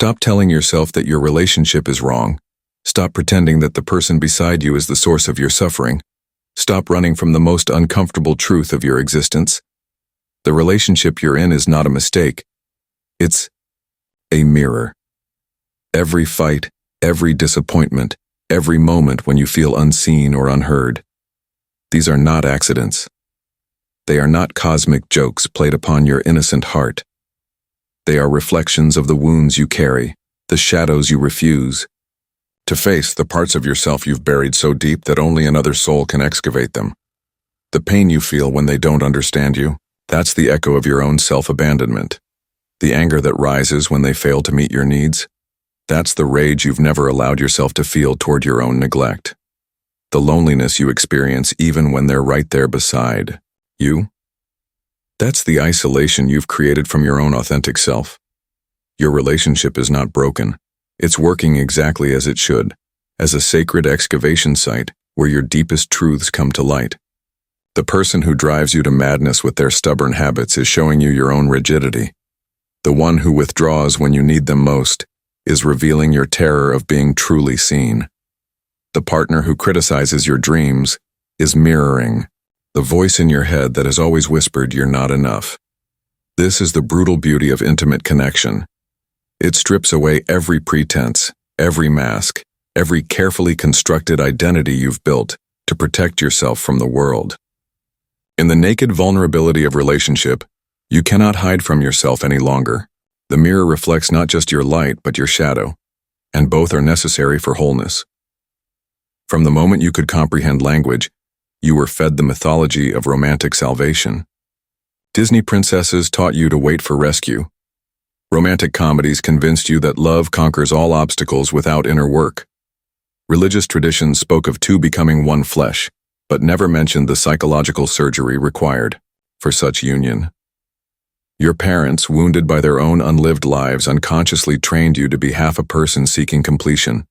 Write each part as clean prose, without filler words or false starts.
Stop telling yourself that your relationship is wrong. Stop pretending that the person beside you is the source of your suffering. Stop running from the most uncomfortable truth of your existence. The relationship you're in is not a mistake. It's a mirror. Every fight, every disappointment, every moment when you feel unseen or unheard. These are not accidents. They are not cosmic jokes played upon your innocent heart. They are reflections of the wounds you carry, the shadows you refuse to face, the parts of yourself you've buried so deep that only another soul can excavate them. The pain you feel when they don't understand you, that's the echo of your own self-abandonment. The anger that rises when they fail to meet your needs, that's the rage you've never allowed yourself to feel toward your own neglect. The loneliness you experience even when they're right there beside you, that's the isolation you've created from your own authentic self. Your relationship is not broken. It's working exactly as it should, as a sacred excavation site where your deepest truths come to light. The person who drives you to madness with their stubborn habits is showing you your own rigidity. The one who withdraws when you need them most is revealing your terror of being truly seen. The partner who criticizes your dreams is mirroring the voice in your head that has always whispered you're not enough. This is the brutal beauty of intimate connection. It strips away every pretense, every mask, every carefully constructed identity you've built to protect yourself from the world. In the naked vulnerability of relationship, you cannot hide from yourself any longer. The mirror reflects not just your light but your shadow, and both are necessary for wholeness. From the moment you could comprehend language, you were fed the mythology of romantic salvation. Disney princesses taught you to wait for rescue. Romantic comedies convinced you that love conquers all obstacles without inner work. Religious traditions spoke of two becoming one flesh, but never mentioned the psychological surgery required for such union. Your parents, wounded by their own unlived lives, unconsciously trained you to be half a person seeking completion.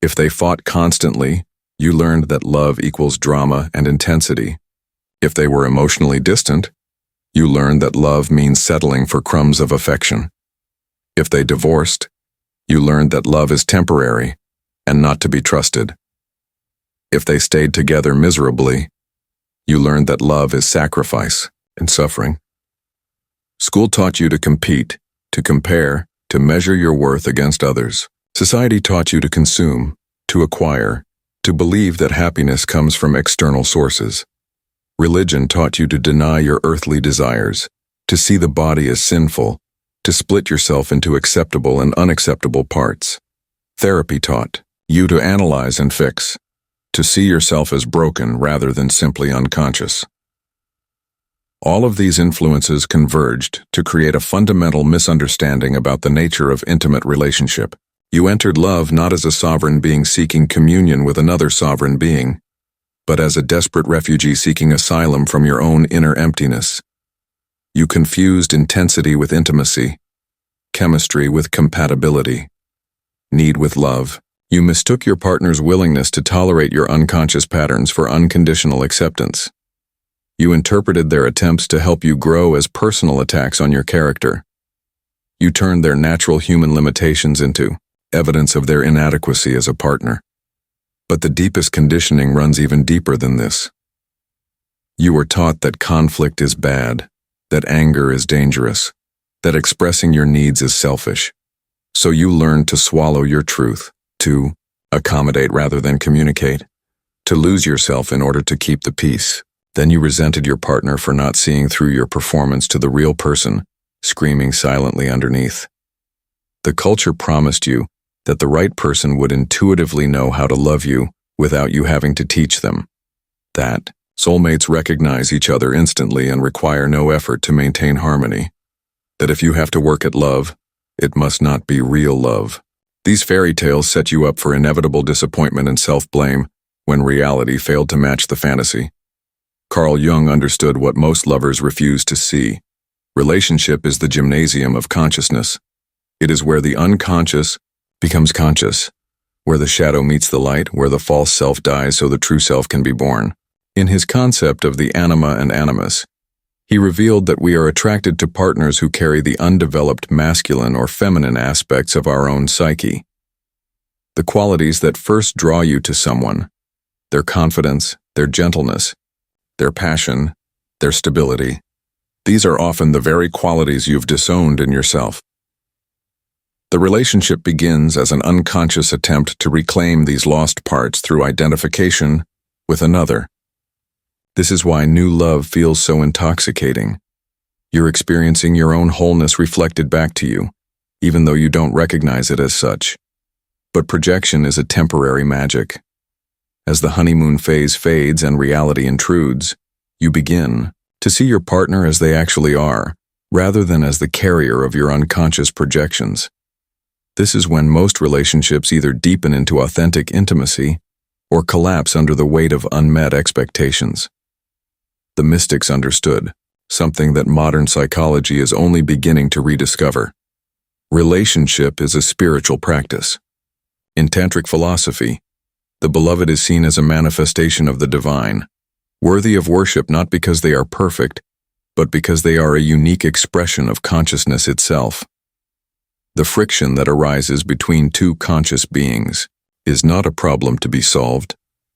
If they fought constantly, you learned that love equals drama and intensity. If they were emotionally distant, you learned that love means settling for crumbs of affection. If they divorced, you learned that love is temporary and not to be trusted. If they stayed together miserably, you learned that love is sacrifice and suffering. School taught you to compete, to compare, to measure your worth against others. Society taught you to consume, to acquire, to believe that happiness comes from external sources. Religion taught you to deny your earthly desires, to see the body as sinful, to split yourself into acceptable and unacceptable parts. Therapy taught you to analyze and fix, to see yourself as broken rather than simply unconscious. All of these influences converged to create a fundamental misunderstanding about the nature of intimate relationship. You entered love not as a sovereign being seeking communion with another sovereign being, but as a desperate refugee seeking asylum from your own inner emptiness. You confused intensity with intimacy, chemistry with compatibility, need with love. You mistook your partner's willingness to tolerate your unconscious patterns for unconditional acceptance. You interpreted their attempts to help you grow as personal attacks on your character. You turned their natural human limitations into evidence of their inadequacy as a partner. But the deepest conditioning runs even deeper than this. You were taught that conflict is bad, that anger is dangerous, that expressing your needs is selfish. So you learned to swallow your truth, to accommodate rather than communicate, to lose yourself in order to keep the peace. Then you resented your partner for not seeing through your performance to the real person, screaming silently underneath. The culture promised you that the right person would intuitively know how to love you without you having to teach them. That soulmates recognize each other instantly and require no effort to maintain harmony. That if you have to work at love, it must not be real love. These fairy tales set you up for inevitable disappointment and self-blame when reality failed to match the fantasy. Carl Jung understood what most lovers refuse to see. Relationship is the gymnasium of consciousness. It is where the unconscious becomes conscious, where the shadow meets the light, where the false self dies so the true self can be born. In his concept of the anima and animus, He revealed that we are attracted to partners who carry the undeveloped masculine or feminine aspects of our own psyche. The qualities that first draw you to someone, their confidence, their gentleness, their passion, their stability. These are often the very qualities you've disowned in yourself. The relationship begins as an unconscious attempt to reclaim these lost parts through identification with another. This is why new love feels so intoxicating. You're experiencing your own wholeness reflected back to you, even though you don't recognize it as such. But projection is a temporary magic. As the honeymoon phase fades and reality intrudes, you begin to see your partner as they actually are, rather than as the carrier of your unconscious projections. This is when most relationships either deepen into authentic intimacy or collapse under the weight of unmet expectations. The mystics understood, something that modern psychology is only beginning to rediscover. Relationship is a spiritual practice. In tantric philosophy, the beloved is seen as a manifestation of the divine, worthy of worship not because they are perfect, but because they are a unique expression of consciousness itself. The friction that arises between two conscious beings is not a problem to be solved,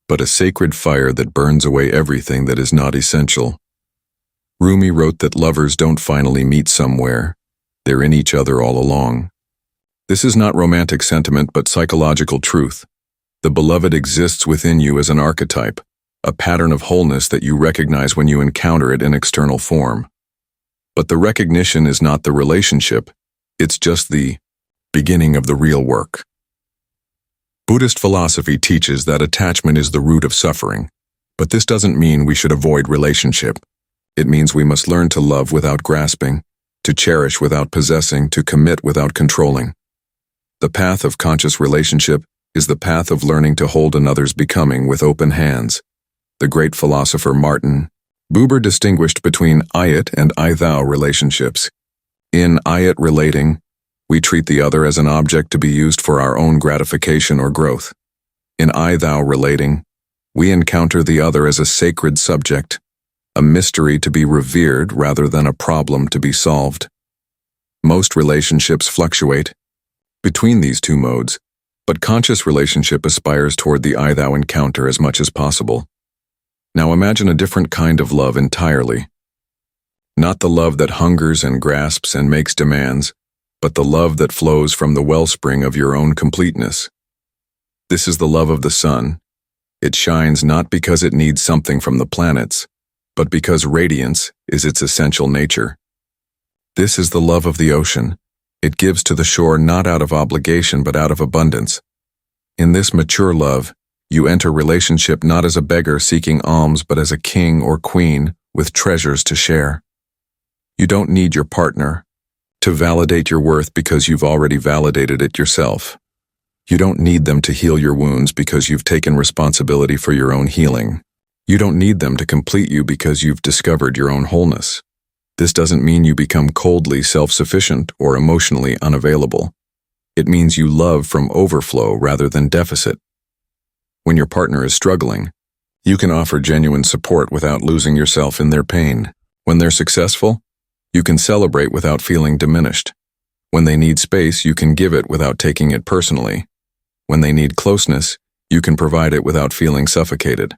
but a sacred fire that burns away everything that is not essential. Rumi wrote that lovers don't finally meet somewhere, they're in each other all along. This is not romantic sentiment but psychological truth. The beloved exists within you as an archetype, a pattern of wholeness that you recognize when you encounter it in external form. But the recognition is not the relationship, it's just the beginning of the real work. Buddhist philosophy teaches that attachment is the root of suffering, but this doesn't mean we should avoid relationship. It means we must learn to love without grasping, to cherish without possessing, to commit without controlling. The path of conscious relationship is the path of learning to hold another's becoming with open hands. The great philosopher Martin Buber distinguished between I-it and I-thou relationships. In I-it relating, we treat the other as an object to be used for our own gratification or growth. In I-thou relating, we encounter the other as a sacred subject, a mystery to be revered rather than a problem to be solved. Most relationships fluctuate between these two modes, but conscious relationship aspires toward the I-thou encounter as much as possible. Now imagine a different kind of love entirely. Not the love that hungers and grasps and makes demands, but the love that flows from the wellspring of your own completeness. This is the love of the sun. It shines not because it needs something from the planets, but because radiance is its essential nature. This is the love of the ocean. It gives to the shore not out of obligation but out of abundance. In this mature love, you enter relationship not as a beggar seeking alms but as a king or queen with treasures to share. You don't need your partner to validate your worth because you've already validated it yourself. You don't need them to heal your wounds because you've taken responsibility for your own healing. You don't need them to complete you because you've discovered your own wholeness. This doesn't mean you become coldly self-sufficient or emotionally unavailable. It means you love from overflow rather than deficit. When your partner is struggling, you can offer genuine support without losing yourself in their pain. When they're successful, you can celebrate without feeling diminished. When they need space, you can give it without taking it personally. When they need closeness, you can provide it without feeling suffocated.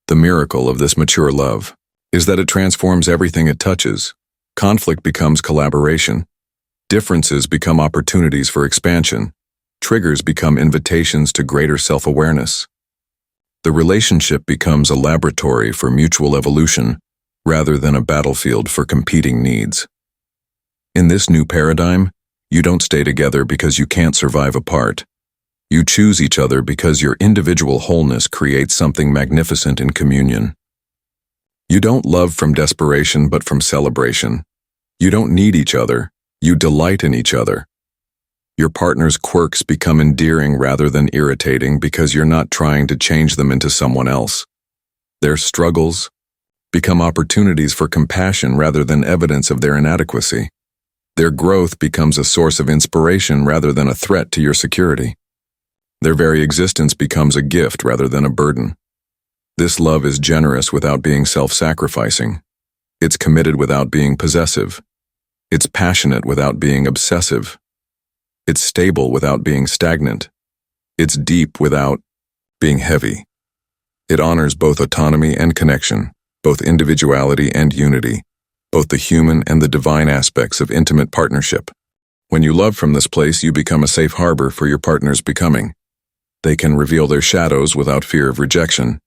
The miracle of this mature love is that it transforms everything it touches. Conflict becomes collaboration. Differences become opportunities for expansion. Triggers become invitations to greater self-awareness. The relationship becomes a laboratory for mutual evolution, rather than a battlefield for competing needs. In this new paradigm, you don't stay together because you can't survive apart. You choose each other because your individual wholeness creates something magnificent in communion. You don't love from desperation but from celebration. You don't need each other, you delight in each other. Your partner's quirks become endearing rather than irritating because you're not trying to change them into someone else. Their struggles become opportunities for compassion rather than evidence of their inadequacy. Their growth becomes a source of inspiration rather than a threat to your security. Their very existence becomes a gift rather than a burden. This love is generous without being self-sacrificing. It's committed without being possessive. It's passionate without being obsessive. It's stable without being stagnant. It's deep without being heavy. It honors both autonomy and connection, both individuality and unity, both the human and the divine aspects of intimate partnership. When you love from this place, you become a safe harbor for your partner's becoming. They can reveal their shadows without fear of rejection.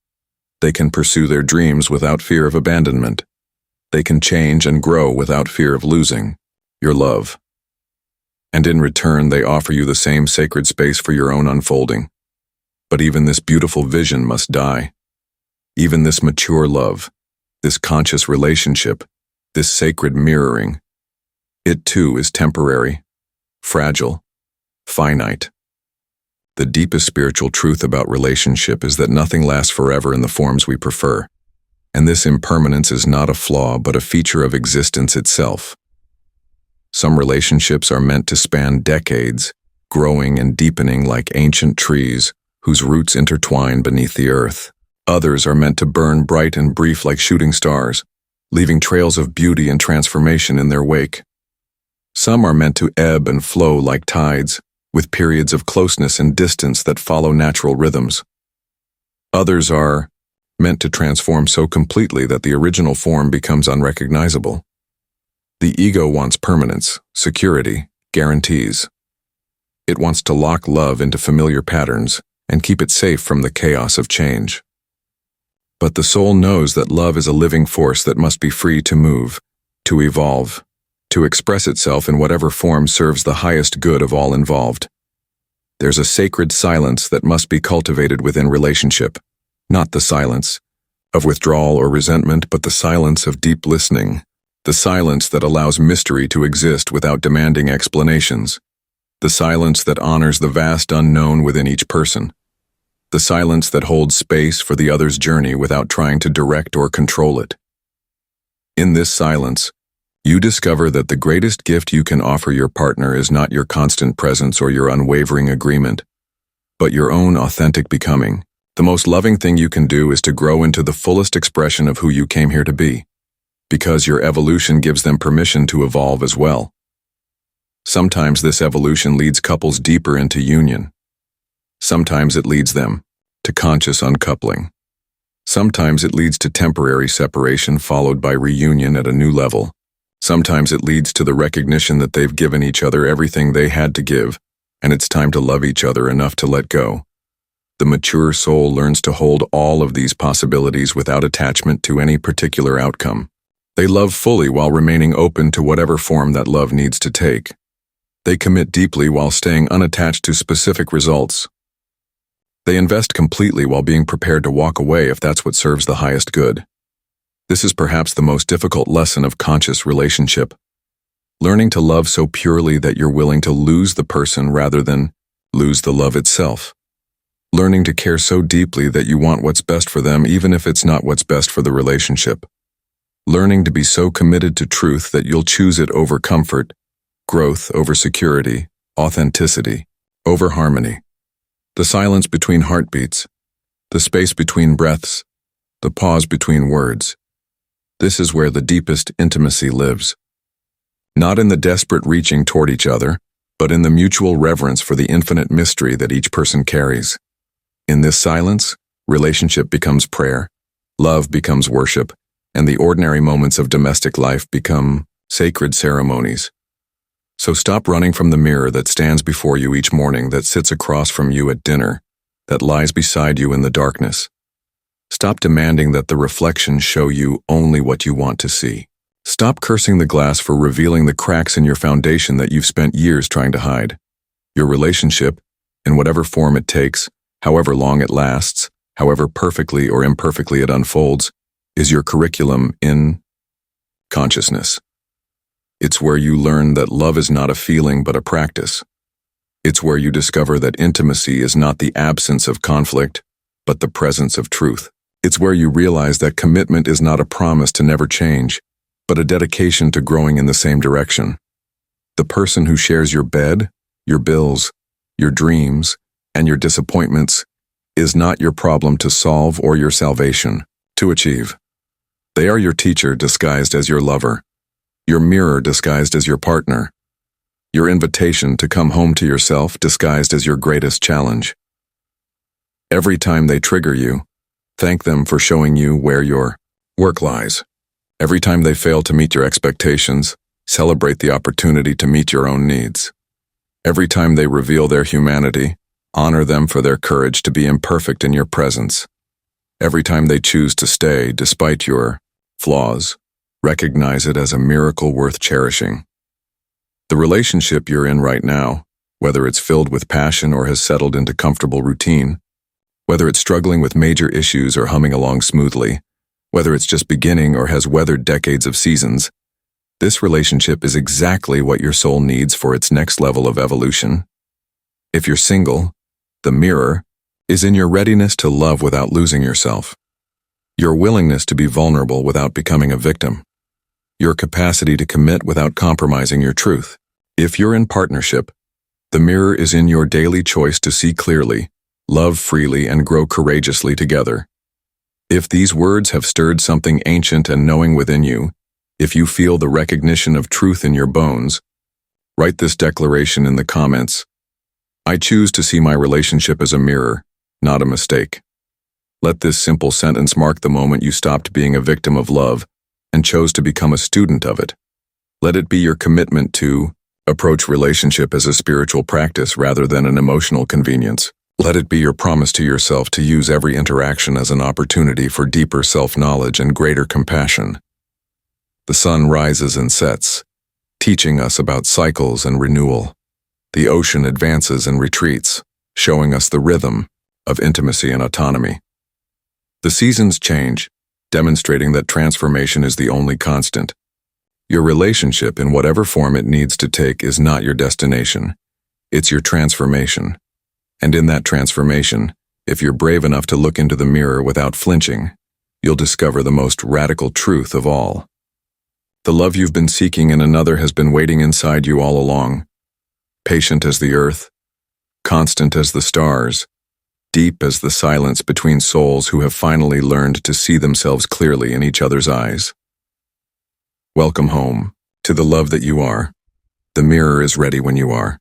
They can pursue their dreams without fear of abandonment. They can change and grow without fear of losing your love. And in return, they offer you the same sacred space for your own unfolding. But even this beautiful vision must die. Even this mature love, this conscious relationship, this sacred mirroring, it too is temporary, fragile, finite. The deepest spiritual truth about relationship is that nothing lasts forever in the forms we prefer. And this impermanence is not a flaw, but a feature of existence itself. Some relationships are meant to span decades, growing and deepening like ancient trees whose roots intertwine beneath the earth. Others are meant to burn bright and brief like shooting stars, leaving trails of beauty and transformation in their wake. Some are meant to ebb and flow like tides, with periods of closeness and distance that follow natural rhythms. Others are meant to transform so completely that the original form becomes unrecognizable. The ego wants permanence, security, guarantees. It wants to lock love into familiar patterns and keep it safe from the chaos of change. But the soul knows that love is a living force that must be free to move, to evolve, to express itself in whatever form serves the highest good of all involved. There's a sacred silence that must be cultivated within relationship, not the silence of withdrawal or resentment, but the silence of deep listening, the silence that allows mystery to exist without demanding explanations, the silence that honors the vast unknown within each person, the silence that holds space for the other's journey without trying to direct or control it. In this silence, you discover that the greatest gift you can offer your partner is not your constant presence or your unwavering agreement, but your own authentic becoming. The most loving thing you can do is to grow into the fullest expression of who you came here to be, because your evolution gives them permission to evolve as well. Sometimes this evolution leads couples deeper into union. Sometimes it leads them to conscious uncoupling. Sometimes it leads to temporary separation followed by reunion at a new level. Sometimes it leads to the recognition that they've given each other everything they had to give, and it's time to love each other enough to let go. The mature soul learns to hold all of these possibilities without attachment to any particular outcome. They love fully while remaining open to whatever form that love needs to take. They commit deeply while staying unattached to specific results. They invest completely while being prepared to walk away if that's what serves the highest good. This is perhaps the most difficult lesson of conscious relationship. Learning to love so purely that you're willing to lose the person rather than lose the love itself. Learning to care so deeply that you want what's best for them even if it's not what's best for the relationship. Learning to be so committed to truth that you'll choose it over comfort, growth over security, authenticity over harmony. The silence between heartbeats, the space between breaths, the pause between words. This is where the deepest intimacy lives. Not in the desperate reaching toward each other, but in the mutual reverence for the infinite mystery that each person carries. In this silence, relationship becomes prayer, love becomes worship, and the ordinary moments of domestic life become sacred ceremonies. So stop running from the mirror that stands before you each morning, that sits across from you at dinner, that lies beside you in the darkness. Stop demanding that the reflections show you only what you want to see. Stop cursing the glass for revealing the cracks in your foundation that you've spent years trying to hide. Your relationship, in whatever form it takes, however long it lasts, however perfectly or imperfectly it unfolds, is your curriculum in consciousness. It's where you learn that love is not a feeling but a practice. It's where you discover that intimacy is not the absence of conflict, but the presence of truth. It's where you realize that commitment is not a promise to never change, but a dedication to growing in the same direction. The person who shares your bed, your bills, your dreams, and your disappointments is not your problem to solve or your salvation to achieve. They are your teacher disguised as your lover, your mirror disguised as your partner, your invitation to come home to yourself disguised as your greatest challenge. Every time they trigger you, thank them for showing you where your work lies. Every time they fail to meet your expectations, celebrate the opportunity to meet your own needs. Every time they reveal their humanity, honor them for their courage to be imperfect in your presence. Every time they choose to stay despite your flaws, recognize it as a miracle worth cherishing. The relationship you're in right now, whether it's filled with passion or has settled into comfortable routine, whether it's struggling with major issues or humming along smoothly, whether it's just beginning or has weathered decades of seasons, this relationship is exactly what your soul needs for its next level of evolution. If you're single, the mirror is in your readiness to love without losing yourself, your willingness to be vulnerable without becoming a victim, your capacity to commit without compromising your truth. If you're in partnership, the mirror is in your daily choice to see clearly, love freely, and grow courageously together. If these words have stirred something ancient and knowing within you, if you feel the recognition of truth in your bones, write this declaration in the comments. I choose to see my relationship as a mirror, not a mistake. Let this simple sentence mark the moment you stopped being a victim of love and chose to become a student of it. Let it be your commitment to approach relationship as a spiritual practice rather than an emotional convenience. Let it be your promise to yourself to use every interaction as an opportunity for deeper self-knowledge and greater compassion. The sun rises and sets, teaching us about cycles and renewal. The ocean advances and retreats, showing us the rhythm of intimacy and autonomy. The seasons change, demonstrating that transformation is the only constant. Your relationship, in whatever form it needs to take, is not your destination. It's your transformation. And in that transformation, if you're brave enough to look into the mirror without flinching, you'll discover the most radical truth of all. The love you've been seeking in another has been waiting inside you all along, patient as the earth, constant as the stars, deep as the silence between souls who have finally learned to see themselves clearly in each other's eyes. Welcome home, to the love that you are. The mirror is ready when you are.